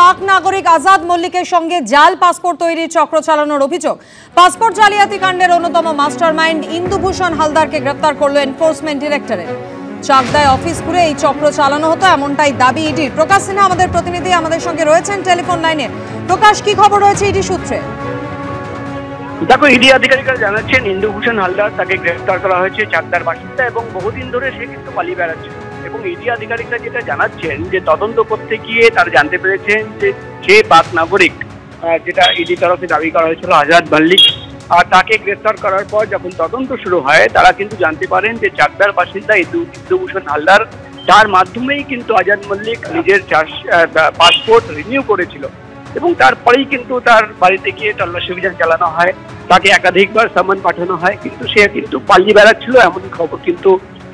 পাক নাগরিক আজাদ মল্লিকের সঙ্গে জাল পাসপোর্ট তৈরির চক্র চালানোর অভিযোগ। পাসপোর্ট জালিয়াতি কাণ্ডের অন্যতম মাস্টারমাইন্ড ইন্দুভূষণ হালদারকে গ্রেফতার করল এনফোর্সমেন্ট ডিরেক্টরেট। চাকদায় অফিস ঘুরে এই চক্র চালানো হতো এমনটাই দাবি ইডির। প্রকাশ সিনহা আমাদের প্রতিনিধি আমাদের সঙ্গে রয়েছেন টেলিফোন লাইনে। প্রকাশ, কি খবর রয়েছে ইডি সূত্রে? দেখো, ইডি আধিকারিকরা জানাচ্ছেন ইন্দুভূষণ হালদার তাকে গ্রেফতার করা হয়েছে চাকদার বাসিন্দা এবং বহুদিন ধরে সে কিন্তু পালিয়ে বেড়াচ্ছে। এবং ইডি আধিকারিকরা যেটা জানাচ্ছেন যে তদন্ত করতে গিয়ে তারা জানতে পেরেছেন যে সে পাক নাগরিক, যেটা ইডি তরফে দাবি করা হয়েছিল আজাদ মল্লিক, আর তাকে গ্রেফতার করার পর যখন তদন্ত শুরু হয় তারা কিন্তু জানতে পারেন যে চাকদার বাসিন্দা ইন্দুভূষণ হালদার, তার মাধ্যমেই কিন্তু আজাদ মল্লিক নিজের পাসপোর্ট রিনিউ করেছিল এবং তারপরেই কিন্তু তার বাড়িতে গিয়ে তল্লাশি অভিযান চালানো হয়, তাকে একাধিকবার সামন পাঠানো হয়, কিন্তু সে কিন্তু পালিয়ে বেড়াচ্ছিল এমন খবর কিন্তু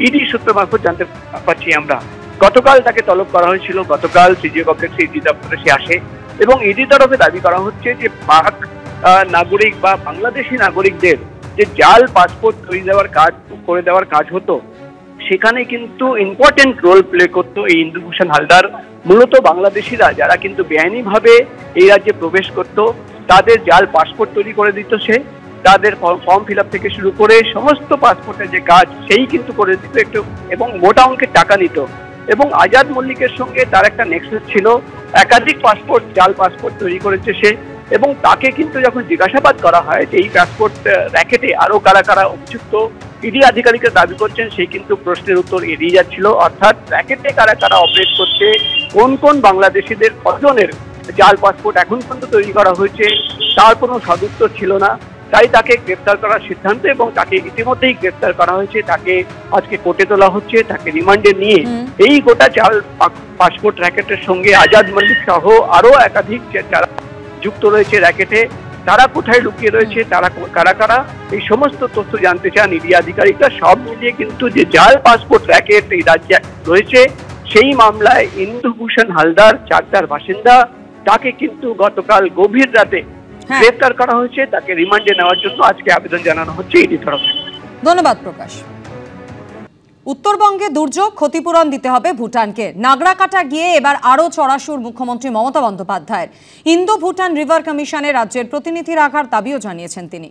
ইডি সূত্র মারফত জানতে পারছি আমরা। গতকাল তাকে তলব করা হয়েছিল, গতকাল সিজিও কমপ্লেক্সে ইডি দপ্তরে সে আসে এবং ইডি তরফে দাবি করা হচ্ছে যে পাক নাগরিক বা বাংলাদেশি নাগরিকদের যে জাল পাসপোর্ট করে দেওয়ার কাজ হতো, সেখানে কিন্তু ইম্পর্টেন্ট রোল প্লে করতো এই ইন্দুভূষণ হালদার। মূলত বাংলাদেশিরা যারা কিন্তু বেআইনিভাবে এই রাজ্যে প্রবেশ করত, তাদের জাল পাসপোর্ট তৈরি করে দিত সে, তাদের ফর্ম ফিল আপ থেকে শুরু করে সমস্ত পাসপোর্টের যে কাজ সেই কিন্তু করে দিত একটু, এবং মোটা অঙ্কের টাকা নিত। এবং আজাদ মল্লিকের সঙ্গে তার একটা নেক্সাস ছিল, একাধিক জাল পাসপোর্ট তৈরি করেছে সে, এবং তাকে কিন্তু যখন জিজ্ঞাসাবাদ করা হয় যে এই পাসপোর্ট র্যাকেটে আরো কারা কারা অভিযুক্ত, ইডি আধিকারিকরা দাবি করছেন সেই কিন্তু প্রশ্নের উত্তর এড়িয়ে যাচ্ছিল। অর্থাৎ র্যাকেটে কারা কারা অপারেট করছে, কোন কোন বাংলাদেশিদের কজনের জাল পাসপোর্ট এখন পর্যন্ত তৈরি করা হয়েছে, তার কোনো সদুত্তর ছিল না। তাই তাকে গ্রেফতার করার সিদ্ধান্ত, এবং তাকে ইতিমধ্যেই গ্রেফতার করা হয়েছে, তাকে আজকে কোর্টে তোলা হচ্ছে, তাকে রিমান্ডে নিয়ে এই গোটা জাল পাসপোর্ট র্যাকেটের সঙ্গে আজাদ মল্লিক সহ আরো একাধিক যারা যুক্ত রয়েছে র্যাকেটে, তারা কোথায় লুকিয়ে রয়েছে, তারা কারা কারা, এই সমস্ত তথ্য জানতে চান ইডি আধিকারিকরা। সব মিলিয়ে কিন্তু যে জাল পাসপোর্ট র্যাকেট এই রাজ্যে রয়েছে, সেই মামলায় ইন্দুভূষণ হালদার চাকদার বাসিন্দা, তাকে কিন্তু গতকাল গভীর রাতে গ্রেফতার করা হয়েছে, তাকে রিমান্ডে নেওয়ার জন্য আজকে আবেদন জানানো হচ্ছে ইডি তরফে। ধন্যবাদ প্রকাশ। উত্তরবঙ্গে দুর্যোগ, ক্ষতিপূরণ দিতে হবে ভুটানকে। নাগরাকাটা গিয়ে এবার আরও চড়াসুর মুখ্যমন্ত্রী মমতা বন্দ্যোপাধ্যায়ের। ইন্দো ভুটান রিভার কমিশনে রাজ্যের প্রতিনিধি রাখার দাবিও জানিয়েছেন তিনি।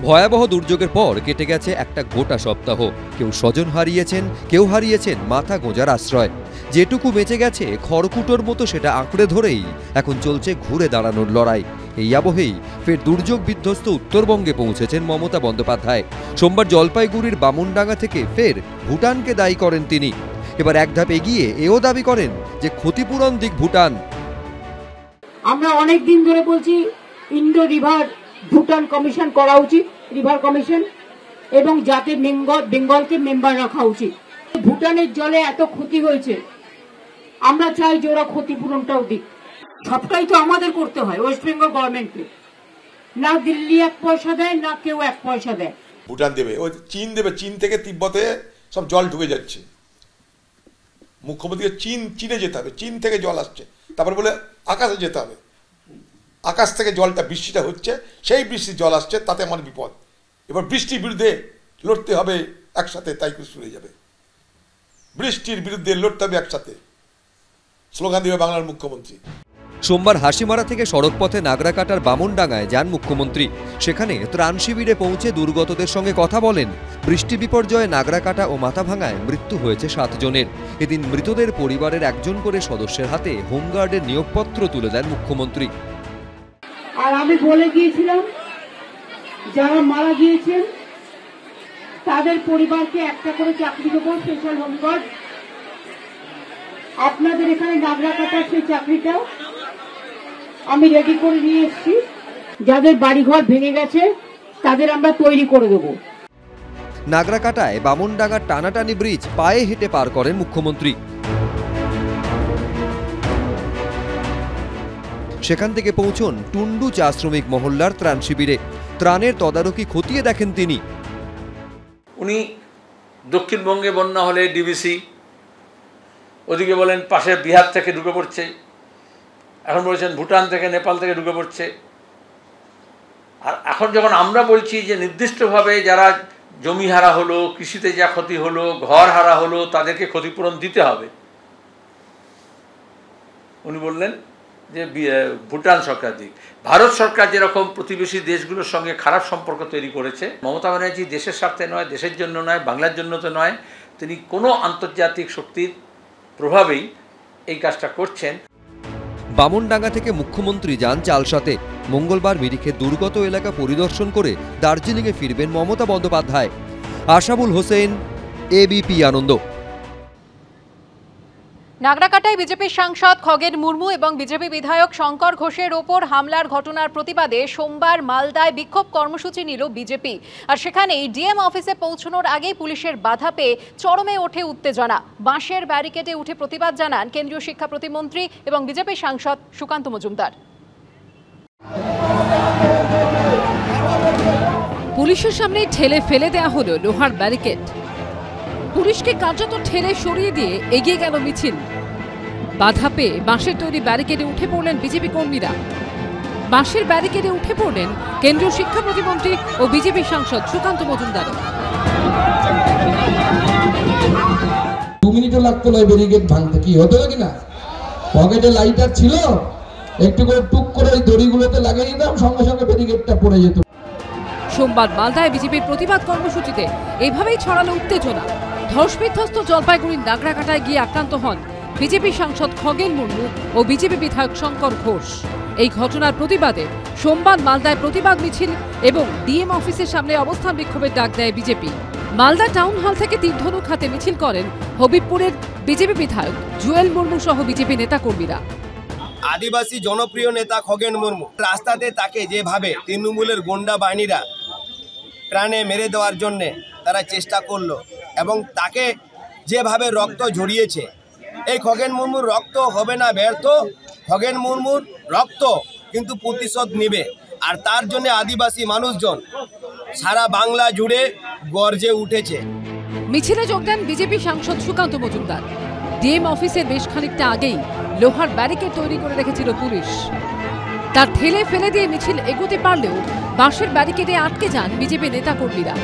ভয়াবহ দুর্যোগের পর কেটে গেছে একটা গোটা সপ্তাহ। কেউ স্বজন হারিয়েছেন, কেউ হারিয়েছেন মাথা গোঁজার আশ্রয়। যেটুকু বেঁচে গেছে খড়কুটোর মতো সেটা আঁকড়ে ধরেই এখন চলছে ঘুরে দাঁড়ানোর লড়াই। এই আবহেই ফের দুর্যোগ বিধ্বস্ত উত্তরবঙ্গে পৌঁছেছেন মমতা বন্দ্যোপাধ্যায়। সোমবার জলপাইগুড়ির বামুনডাঙ্গা থেকে ফের ভুটানকে দায়ী করেন তিনি। এবার এক ধাপ এগিয়ে এও দাবি করেন যে ক্ষতিপূরণ দিক ভুটান। আমরা অনেক দিন ধরে বলছি ইন্ডো রিভার ভুটান কমিশন করা উচিত, রিভার কমিশন, এবং যাতে বেঙ্গলকে মেম্বার রাখা উচিত। ভুটানের জলে এত ক্ষতি হয়েছে, আমরা চাই যে ওরা ক্ষতিপূরণটাও দিক। সবটাই তো আমাদের করতে হয়, ওয়েস্ট বেঙ্গল গভর্নমেন্টকে। না দিল্লি এক পয়সা দেয়, না কেউ এক পয়সা দেয়। ভুটান দেবে, ওই চীন দেবে। চীন থেকে তিব্বতে সব জল ঢুকে যাচ্ছে। মুখ্যমন্ত্রীকে চীনে যেতে হবে, চীন থেকে জল আসছে, তারপর বলে আকাশে যেতে হবে। আকাশ থেকে জলটা, বৃষ্টিটা হচ্ছে, সেই বৃষ্টির জল আসছে, তাতে আমার বিপদ। এবার বৃষ্টির বিরুদ্ধে লড়তে হবে একসাথে, তাই শুরু হয়ে যাবে। বৃষ্টির বিরুদ্ধে লড়তে হবে একসাথে, স্লোগান দেবে বাংলার মুখ্যমন্ত্রী। সোমবার হাসিমারা থেকে সড়কপথে নাগরাকাটার বামুনডাঙ্গায় যান মুখ্যমন্ত্রী। সেখানে ত্রাণ শিবিরে পৌঁছে দুর্গতদের সঙ্গে কথা বলেন। বৃষ্টি বিপর্যয়ে নাগরাকাটা ও মাথাভাঙায় মৃত্যু হয়েছে 7 জনের। এদিন মৃতদের পরিবারের একজন করে সদস্যের হাতে হোমগার্ডের নিয়োগপত্র তুলে দেন মুখ্যমন্ত্রী। আর আমি বলে গিয়েছিলাম যারা মারা গিয়েছেন তাদের পরিবারকে একটা করে চাকরি দেবো, স্পেশাল হোমগার্ড। আপনাদের এখানে নাগরাকাটার সেই চাকরিটা আমি রেডি করে নিয়ে এসেছি। যাদের বাড়িঘর ভেঙে গেছে তাদের আমরা তৈরি করে দেবো। নাগরাকাটায় বামুনডাঙ্গার টানাটানি ব্রিজ পায়ে হেঁটে পার করেন মুখ্যমন্ত্রী। সেখান থেকে পৌঁছন টুন্ডু চা শ্রমিক মহল্লার ত্রাণ শিবিরে। ত্রাণের তদারকি খতিয়ে দেখেন তিনি। উনি দক্ষিণবঙ্গে বন্যা হলে ডিবিসি, ওদিকে বলেন পাশে বিহার থেকে ঢুকে পড়ছে, এখন বলছেন ভুটান থেকে, নেপাল থেকে ঢুকে পড়ছে। আর এখন যখন আমরা বলছি যে নির্দিষ্টভাবে যারা জমি হারা হলো, কৃষিতে যা ক্ষতি হলো, ঘর হারা হলো, তাদেরকে ক্ষতিপূরণ দিতে হবে, উনি বললেন যে ভুটান সরকার দিক। ভারত সরকার যেরকম প্রতিবেশী দেশগুলোর সঙ্গে খারাপ সম্পর্ক তৈরি করেছে, মমতা ব্যানার্জি দেশের স্বার্থে নয়, দেশের জন্য নয়, বাংলার জন্য তো নয়, তিনি কোনো আন্তর্জাতিক শক্তির প্রভাবেই এই কাজটা করছেন। বামনডাঙ্গা থেকে মুখ্যমন্ত্রী যান চালসাতে। মঙ্গলবার মিরিখে দুর্গত এলাকা পরিদর্শন করে দার্জিলিংয়ে ফিরবেন মমতা বন্দ্যোপাধ্যায়। আশাবুল হোসেন, এবিপি আনন্দ। নাগরাকাটায় বিজেপি সাংসদ খগেন মুর্মু এবং বিজেপি বিধায়ক শঙ্কর ঘোষের ওপর হামলার ঘটনার প্রতিবাদে সোমবার মালদায় বিক্ষোভ কর্মসূচি নিল বিজেপি। আর সেখানেই ডিএম অফিসে পৌঁছানোর আগেই পুলিশের বাধা পেয়ে চরমে ওঠে উত্তেজনা। বাঁশের ব্যারিকেডে উঠে প্রতিবাদ জানান কেন্দ্রীয় শিক্ষা প্রতিমন্ত্রী এবং বিজেপি সাংসদ সুকান্ত মজুমদার। পুলিশের সামনে ঠেলে ফেলে দেয়া হলো লোহার ব্যারিকেড। পুলিশকে কার্যত ঠেলে সরিয়ে দিয়ে এগিয়ে গেল মিছিল। বাধা পেয়ে বাঁশের তৈরি ব্যারিকেডে উঠে পড়লেন বিজেপি কর্মীরা। বাঁশের ব্যারিকেডে উঠে পড়লেন কেন্দ্রীয় শিক্ষা প্রতিমন্ত্রী ও বিজেপি সাংসদ সুকান্ত মজুমদার। 2 মিনিটও লাগতো না ব্যারিকেড ভাঙতে, কি হতো নাকি না? পকেটে লাইটার ছিল, একটু করে টুক করে ওই দড়িগুলোতে লাগিয়ে দিতাম, সঙ্গে সঙ্গে ব্যারিকেডটা পড়ে যেত। সোমবার মালদায় বিজেপির প্রতিবাদ কর্মসূচিতে এভাবেই ছড়ালো উত্তেজনা। ধর্ষবিধ্বস্ত জলপাইগুড়ির নাগরাকাটায় গিয়ে আক্রান্ত হন বিজেপি সাংসদ খগেন মুর্মু ও বিজেপি বিধায়ক শঙ্কর ঘোষ। এই ঘটনার প্রতিবাদে সোমবার মালদায় প্রতিবাদ মিছিল এবং ডিএম অফিসের সামনে অবস্থান বিক্ষোভের ডাক দেয় বিজেপি। মালদা টাউন হল থেকে তীরধনুক হাতে মিছিল করেন হবিবপুরের বিজেপি বিধায়ক জুয়েল মুর্মু সহ বিজেপি নেতাকর্মীরা। আদিবাসী জনপ্রিয় নেতা খগেন মুর্মু রাস্তাতে তাকে যেভাবে তৃণমূলের গোন্ডা বাহিনীরা প্রাণে মেরে দেওয়ার জন্যে তারা চেষ্টা করলো এবং তাকে যেভাবে রক্ত ঝরিয়েছে, এই খগেন মুর্মুর রক্ত হবে না ব্যর্থ। খগেন মুর্মুর রক্ত কিন্তু প্রতিশোধ নেবে, আর তার জন্য আদিবাসী মানুষজন সারা বাংলা জুড়ে গর্জে উঠেছে। মিছিলে যোগ দেন বিজেপি সাংসদ সুকান্ত মজুমদার। ডিএম অফিসের বেশ খানিকটা আগেই লোহার ব্যারিকেড তৈরি করে রেখেছিল পুলিশ। তার ঠেলে ফেলে দিয়ে মিছিল এগোতে পারলেও বাঁশের ব্যারিকেডে আটকে যান বিজেপি নেতাকর্মীরা।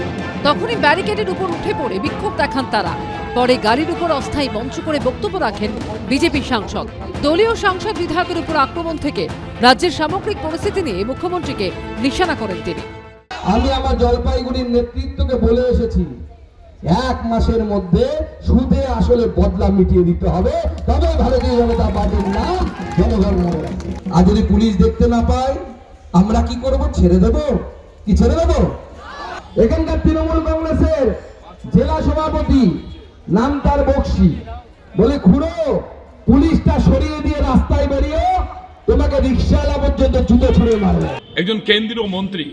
তখনই ব্যারিকেডের উপর উঠে পড়ে বিক্ষোভ দেখান তারা। পরে গাড়ির উপর অস্থায়ী মঞ্চ করে বক্তব্য রাখেন বিজেপি সাংসদ। দলীয় সাংসদ বিধায়কের উপর আক্রমণ থেকে রাজ্যের সামগ্রিক পরিস্থিতি নিয়ে মুখ্যমন্ত্রীকে নিশানা করেন তিনি। আমি আমার জলপাইগুড়ির নেতৃত্বকে বলে এসেছি, 1 মাসের মধ্যে সুদে আসলে বদলা মিটিয়ে দিতে হবে, তবে ভারতীয় জনতা পার্টির নাম জনগণ মনে রাখবে। আর যদি পুলিশ দেখতে না পায় আমরা কি করব? ছেড়ে দেব? কি ছেড়ে দেব? এখানকার তৃণমূল কংগ্রেসের জেলা সভাপতি নাম তার বক্সি বলে, খুঁড়ো পুলিশটা সরিয়ে দিয়ে রাস্তায় বেরিয়ে তোমাকে রিক্সাওয়ালা পর্যন্ত জুতো ছুঁড়ে মারবে। একজন কেন্দ্রীয় মন্ত্রী,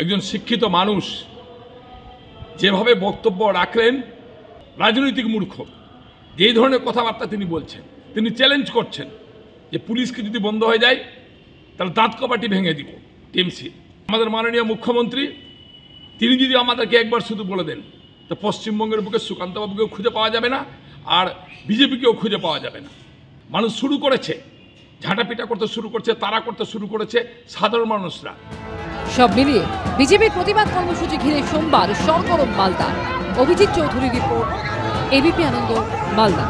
একজন শিক্ষিত মানুষ যেভাবে বক্তব্য রাখলেন, রাজনৈতিক মূর্খ, যে ধরনের কথাবার্তা তিনি বলছেন, তিনি চ্যালেঞ্জ করছেন যে পুলিশকে যদি বন্ধ হয়ে যায় তাহলে দাঁত কপাটি ভেঙে দিব টিএমসি। আমাদের মাননীয় মুখ্যমন্ত্রী তিনি যদি আমাদেরকে একবার শুধু বলে দেন তো পশ্চিমবঙ্গের বুকে সুকান্তবাবুকেও খুঁজে পাওয়া যাবে না, আর বিজেপিকেও খুঁজে পাওয়া যাবে না। মানুষ শুরু করেছে, ঝাঁটাপিটা করতে শুরু করছে, তারা করতে শুরু করেছে সাধারণ মানুষরা। সব মিলিয়ে বিজেপির প্রতিবাদ কর্মসূচি ঘিরে সোমবার সরগরম মালদা। অভিজিৎ চৌধুরী রিপোর্ট, এবিপি আনন্দ, মালদা।